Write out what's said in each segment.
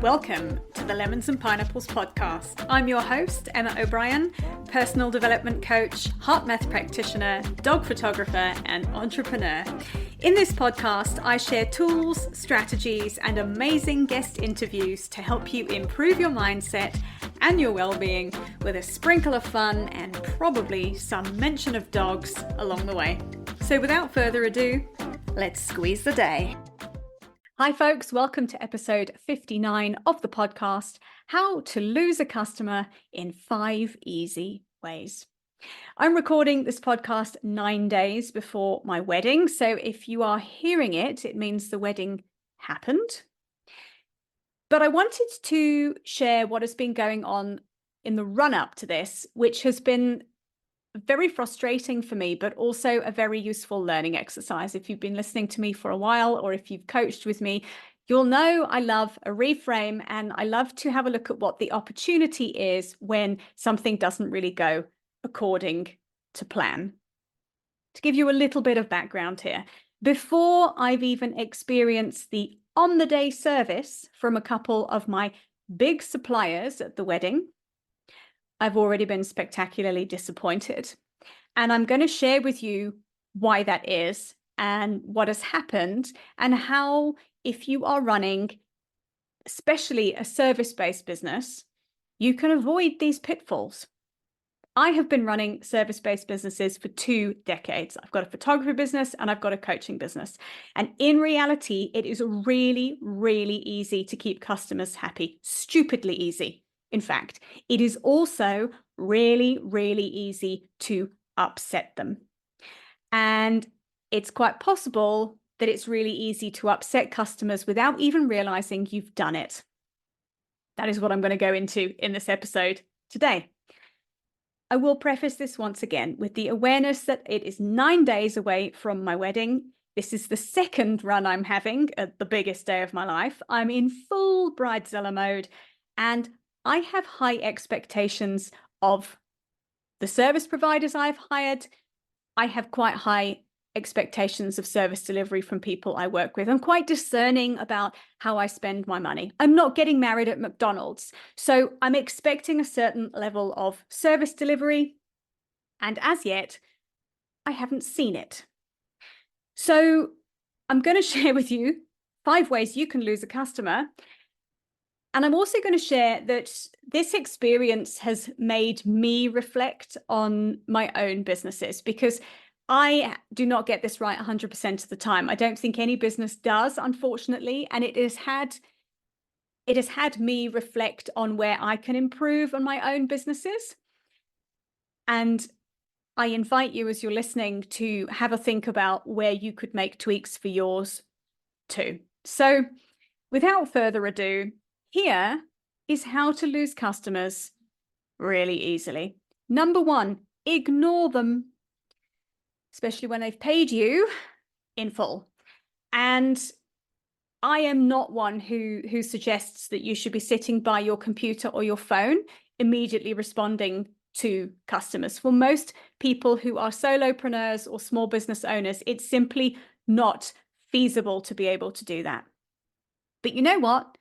Welcome to the Lemons and Pineapples podcast. I'm your host, Emma O'Brien, personal development coach, HeartMath practitioner, dog photographer, and entrepreneur. In this podcast, I share tools, strategies, and amazing guest interviews to help you improve your mindset and your well-being with a sprinkle of fun and probably some mention of dogs along the way. So without further ado, let's squeeze the day. Hi folks, welcome to episode 59 of the podcast, How to Lose a Customer in 5 Easy Ways. I'm recording this podcast 9 days before my wedding, so if you are hearing it, it means the wedding happened. But I wanted to share what has been going on in the run-up to this, which has been very frustrating for me, but also a very useful learning exercise. If you've been listening to me for a while, or if you've coached with me, you'll know I love a reframe, and I love to have a look at what the opportunity is when something doesn't really go according to plan. To give you a little bit of background here, before I've even experienced the on-the-day service from a couple of my big suppliers at the wedding, I've already been spectacularly disappointed. And I'm going to share with you why that is and what has happened, and how, if you are running, especially a service-based business, you can avoid these pitfalls. I have been running service-based businesses for 2 decades. I've got a photography business and I've got a coaching business. And in reality, it is really, really easy to keep customers happy. Stupidly easy. In fact, it is also really, really easy to upset them. And it's quite possible that it's really easy to upset customers without even realizing you've done it. That is what I'm going to go into in this episode today. I will preface this once again with the awareness that it is 9 days away from my wedding. This is the second run I'm having at the biggest day of my life. I'm in full bridezilla mode, and I have high expectations of the service providers I've hired. I have quite high expectations of service delivery from people I work with. I'm quite discerning about how I spend my money. I'm not getting married at McDonald's, so I'm expecting a certain level of service delivery, and as yet, I haven't seen it. So I'm going to share with you 5 ways you can lose a customer. And I'm also going to share that this experience has made me reflect on my own businesses, because I do not get this right 100% of the time. I don't think any business does, unfortunately. And it has had me reflect on where I can improve on my own businesses. And I invite you, as you're listening, to have a think about where you could make tweaks for yours too. So without further ado, here is how to lose customers really easily. Number 1, ignore them, especially when they've paid you in full. And I am not one who suggests that you should be sitting by your computer or your phone immediately responding to customers. For most people who are solopreneurs or small business owners, it's simply not feasible to be able to do that. But you know what?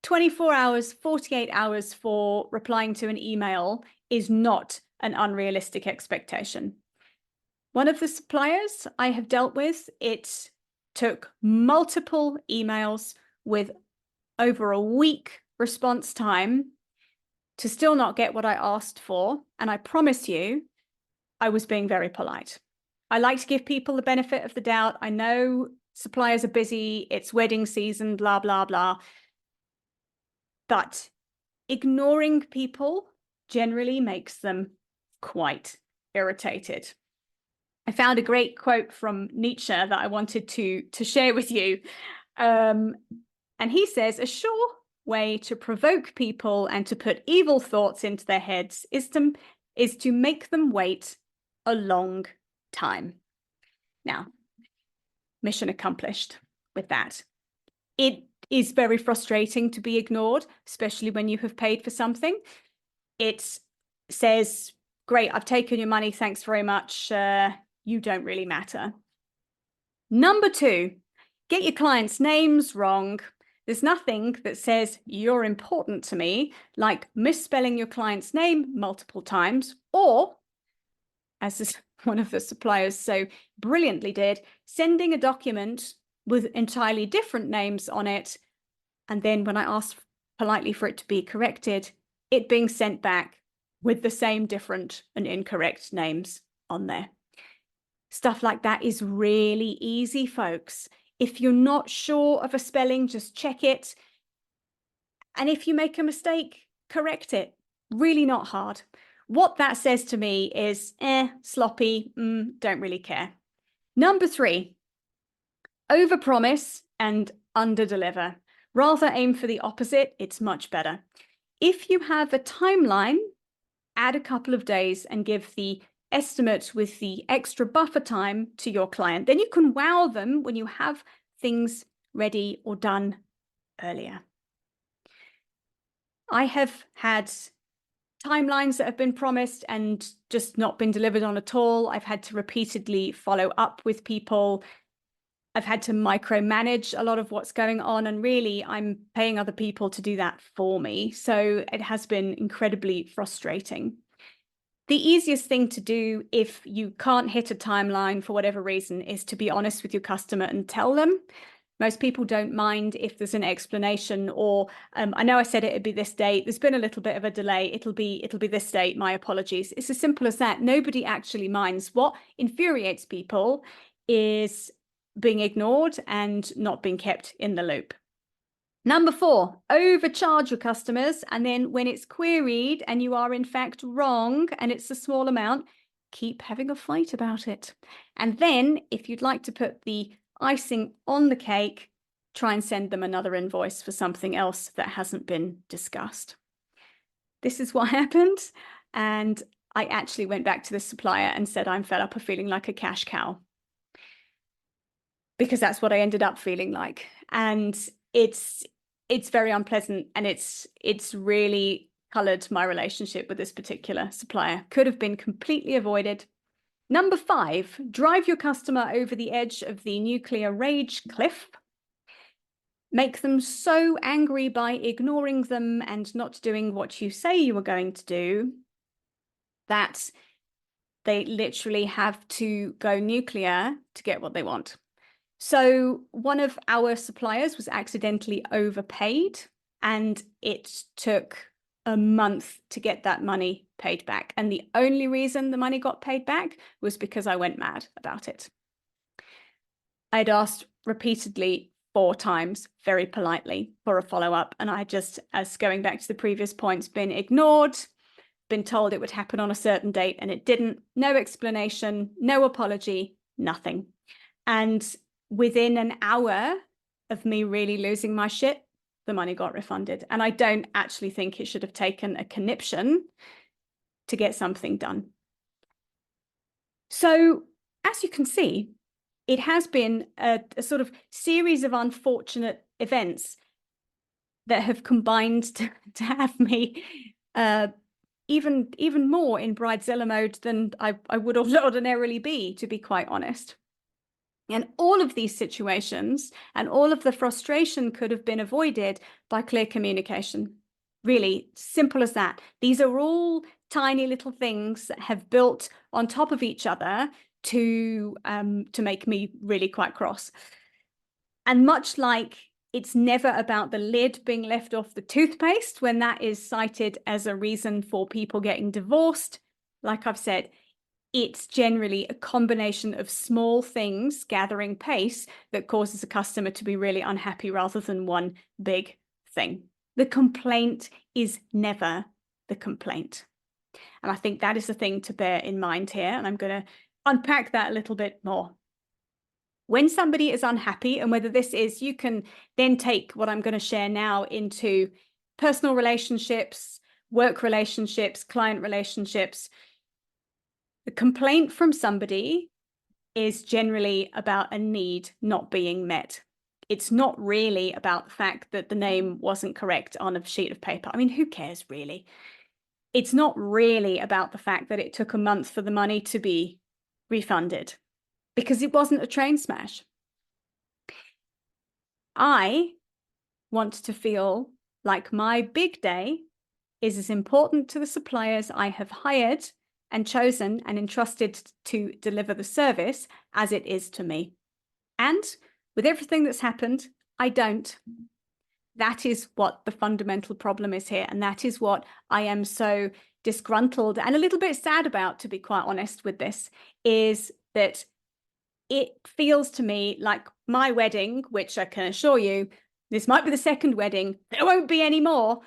24 hours, 48 hours for replying to an email is not an unrealistic expectation. One of the suppliers I have dealt with, it took multiple emails with over a week response time to still not get what I asked for. And I promise you, I was being very polite. I like to give people the benefit of the doubt. I know suppliers are busy, it's wedding season, blah, blah, blah. But ignoring people generally makes them quite irritated. I found a great quote from Nietzsche that I wanted to share with you. And he says, a sure way to provoke people and to put evil thoughts into their heads is to make them wait a long time. Now, mission accomplished with that. It is very frustrating to be ignored, especially when you have paid for something. It says, great, I've taken your money, thanks very much. You don't really matter. Number 2, get your clients' names wrong. There's nothing that says you're important to me, like misspelling your client's name multiple times, or, as one of the suppliers so brilliantly did, sending a document with entirely different names on it, and then when I asked politely for it to be corrected, it being sent back with the same different and incorrect names on there. Stuff like that is really easy, folks. If you're not sure of a spelling, just check it. And if you make a mistake, correct it. Really not hard. What that says to me is, sloppy, don't really care. Number 3, overpromise and underdeliver. Rather aim for the opposite, it's much better. If you have a timeline, add a couple of days and give the estimate with the extra buffer time to your client. Then you can wow them when you have things ready or done earlier. I have had timelines that have been promised and just not been delivered on at all. I've had to repeatedly follow up with people. I've had to micromanage a lot of what's going on, and really I'm paying other people to do that for me. So it has been incredibly frustrating. The easiest thing to do if you can't hit a timeline for whatever reason is to be honest with your customer and tell them. Most people don't mind if there's an explanation, or I know I said it'd be this date. There's been a little bit of a delay. It'll be this date. My apologies. It's as simple as that. Nobody actually minds. What infuriates people is being ignored and not being kept in the loop. Number 4, overcharge your customers. And then when it's queried and you are in fact wrong and it's a small amount, keep having a fight about it. And then if you'd like to put the icing on the cake, try and send them another invoice for something else that hasn't been discussed. This is what happened. And I actually went back to the supplier and said, I'm fed up of feeling like a cash cow. Because that's what I ended up feeling like. And it's very unpleasant, and it's really colored my relationship with this particular supplier. Could have been completely avoided. Number 5, drive your customer over the edge of the nuclear rage cliff. Make them so angry by ignoring them and not doing what you say you were going to do that they literally have to go nuclear to get what they want. So one of our suppliers was accidentally overpaid, and it took a month to get that money paid back. And the only reason the money got paid back was because I went mad about it. I'd asked repeatedly 4 times, very politely, for a follow-up. And I just, as going back to the previous points, been ignored, been told it would happen on a certain date, and it didn't. No explanation, no apology, nothing. And within an hour of me really losing my shit, the money got refunded. And I don't actually think it should have taken a conniption to get something done. So as you can see, it has been a sort of series of unfortunate events that have combined to have me even more in bridezilla mode than I would ordinarily be, to be quite honest. And all of these situations and all of the frustration could have been avoided by clear communication. Really simple as that. These are all tiny little things that have built on top of each other to make me really quite cross. And much like it's never about the lid being left off the toothpaste when that is cited as a reason for people getting divorced, like I've said, it's generally a combination of small things gathering pace that causes a customer to be really unhappy rather than one big thing. The complaint is never the complaint. And I think that is the thing to bear in mind here. And I'm going to unpack that a little bit more. When somebody is unhappy, and whether this is, you can then take what I'm going to share now into personal relationships, work relationships, client relationships. The complaint from somebody is generally about a need not being met. It's not really about the fact that the name wasn't correct on a sheet of paper. I mean, who cares really? It's not really about the fact that it took a month for the money to be refunded, because it wasn't a train smash. I want to feel like my big day is as important to the suppliers I have hired and chosen and entrusted to deliver the service as it is to me. And with everything that's happened, I don't. That is what the fundamental problem is here. And that is what I am so disgruntled and a little bit sad about, to be quite honest with this, is that it feels to me like my wedding, which I can assure you, this might be the second wedding, there won't be any more.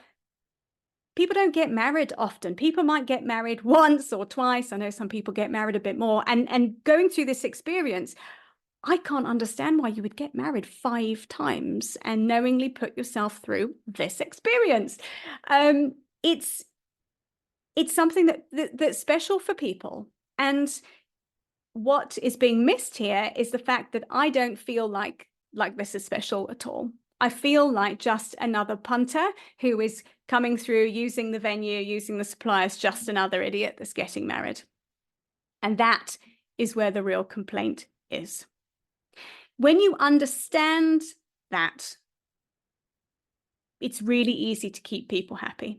People don't get married often. People might get married once or twice. I know some people get married a bit more. And going through this experience, I can't understand why you would get married 5 times and knowingly put yourself through this experience. It's something that's special for people. And what is being missed here is the fact that I don't feel like this is special at all. I feel like just another punter who is coming through, using the venue, using the suppliers, just another idiot that's getting married. And that is where the real complaint is. When you understand that, it's really easy to keep people happy.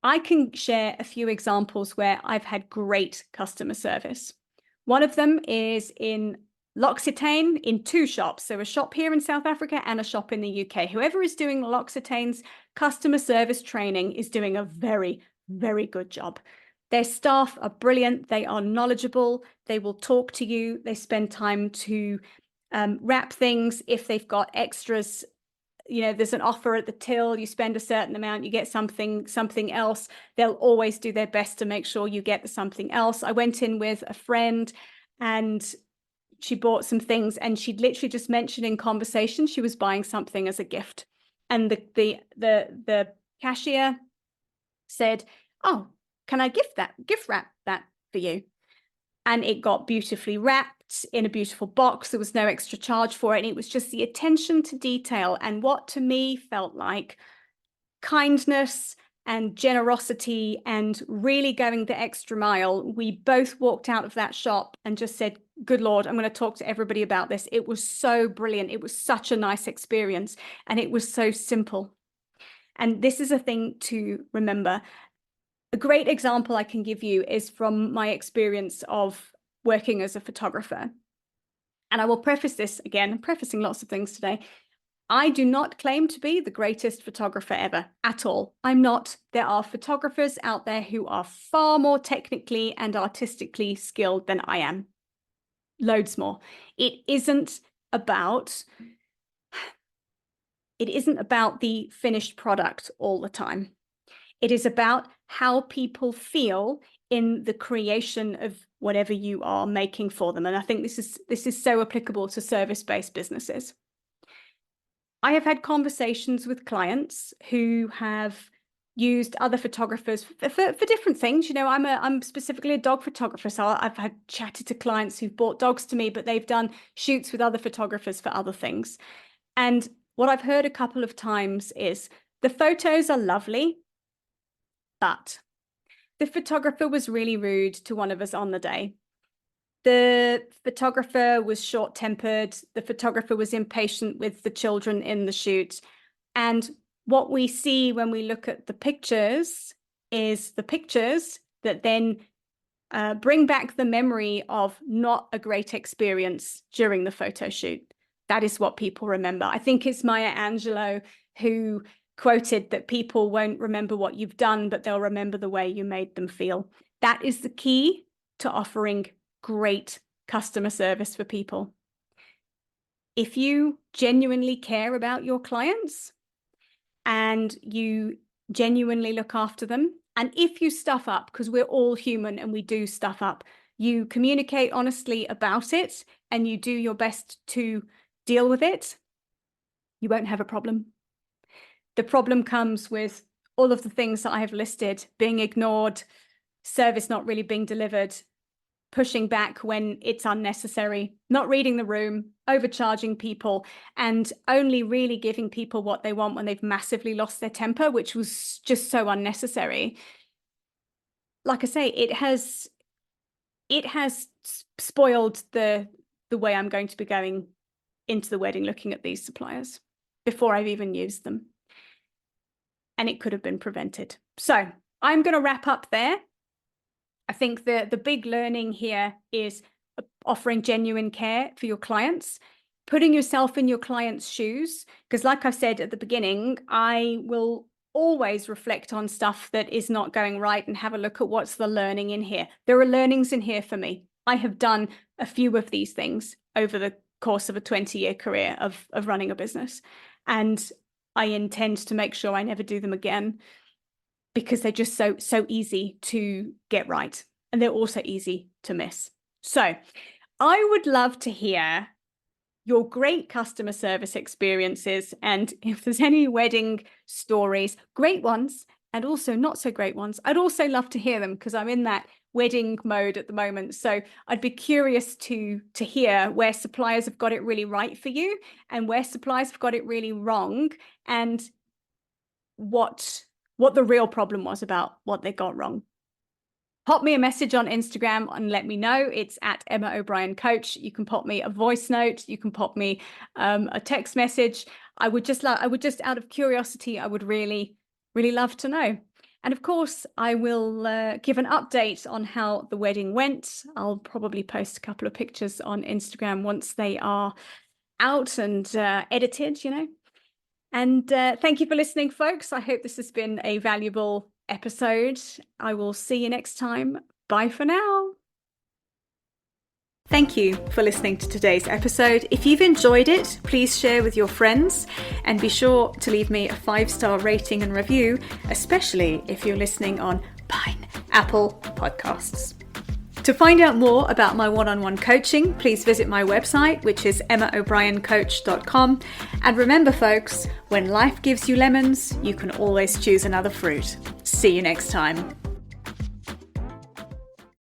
I can share a few examples where I've had great customer service. One of them is in L'Occitane in 2 shops. So a shop here in South Africa and a shop in the UK. Whoever is doing L'Occitane's customer service training is doing a very, very good job. Their staff are brilliant. They are knowledgeable. They will talk to you. They spend time to wrap things. If they've got extras, you know, there's an offer at the till, you spend a certain amount, you get something else. They'll always do their best to make sure you get something else. I went in with a friend and she bought some things, and she'd literally just mentioned in conversation she was buying something as a gift. And the cashier said, "Oh, can I gift wrap that for you?" And it got beautifully wrapped in a beautiful box. There was no extra charge for it. And it was just the attention to detail and what to me felt like kindness and generosity and really going the extra mile. We both walked out of that shop and just said, "Good Lord, I'm going to talk to everybody about this." It was so brilliant. It was such a nice experience. And it was so simple. And this is a thing to remember. A great example I can give you is from my experience of working as a photographer. And I will preface this again, I'm prefacing lots of things today. I do not claim to be the greatest photographer ever at all. I'm not. There are photographers out there who are far more technically and artistically skilled than I am. Loads more. It isn't about the finished product all the time. It is about how people feel in the creation of whatever you are making for them. And I think this is so applicable to service-based businesses. I have had conversations with clients who have used other photographers for different things. You know, I'm specifically a dog photographer, so I've had chatted to clients who've bought dogs to me, but they've done shoots with other photographers for other things. And what I've heard a couple of times is the photos are lovely, but the photographer was really rude to one of us on the day. The photographer was short-tempered. The photographer was impatient with the children in the shoot. And what we see when we look at the pictures is the pictures that then bring back the memory of not a great experience during the photo shoot. That is what people remember. I think it's Maya Angelou who quoted that people won't remember what you've done, but they'll remember the way you made them feel. That is the key to offering great customer service for people. If you genuinely care about your clients and you genuinely look after them, and if you stuff up, because we're all human and we do stuff up, you communicate honestly about it and you do your best to deal with it, you won't have a problem. The problem comes with all of the things that I have listed: being ignored, service not really being delivered, pushing back when it's unnecessary, not reading the room, overcharging people, and only really giving people what they want when they've massively lost their temper, which was just so unnecessary. Like I say, it has spoiled the way I'm going to be going into the wedding looking at these suppliers before I've even used them. And it could have been prevented. So I'm going to wrap up there. I think the big learning here is offering genuine care for your clients, putting yourself in your client's shoes. Because like I've said at the beginning, I will always reflect on stuff that is not going right and have a look at what's the learning in here. There are learnings in here for me. I have done a few of these things over the course of a 20-year career of running a business. And I intend to make sure I never do them again, because they're just so easy to get right. And they're also easy to miss. So I would love to hear your great customer service experiences. And if there's any wedding stories, great ones and also not so great ones, I'd also love to hear them, because I'm in that wedding mode at the moment. So I'd be curious to hear where suppliers have got it really right for you and where suppliers have got it really wrong, and what the real problem was about what they got wrong. Pop me a message on Instagram and let me know. It's at Emma O'Brien Coach. You can pop me a voice note. You can pop me a text message. I would just out of curiosity, I would really, really love to know. And of course, I will give an update on how the wedding went. I'll probably post a couple of pictures on Instagram once they are out and edited, And thank you for listening, folks. I hope this has been a valuable episode. I will see you next time. Bye for now. Thank you for listening to today's episode. If you've enjoyed it, please share with your friends and be sure to leave me a 5-star rating and review, especially if you're listening on Apple Podcasts. To find out more about my one-on-one coaching, please visit my website, which is emmaobriencoach.com. And remember, folks, when life gives you lemons, you can always choose another fruit. See you next time.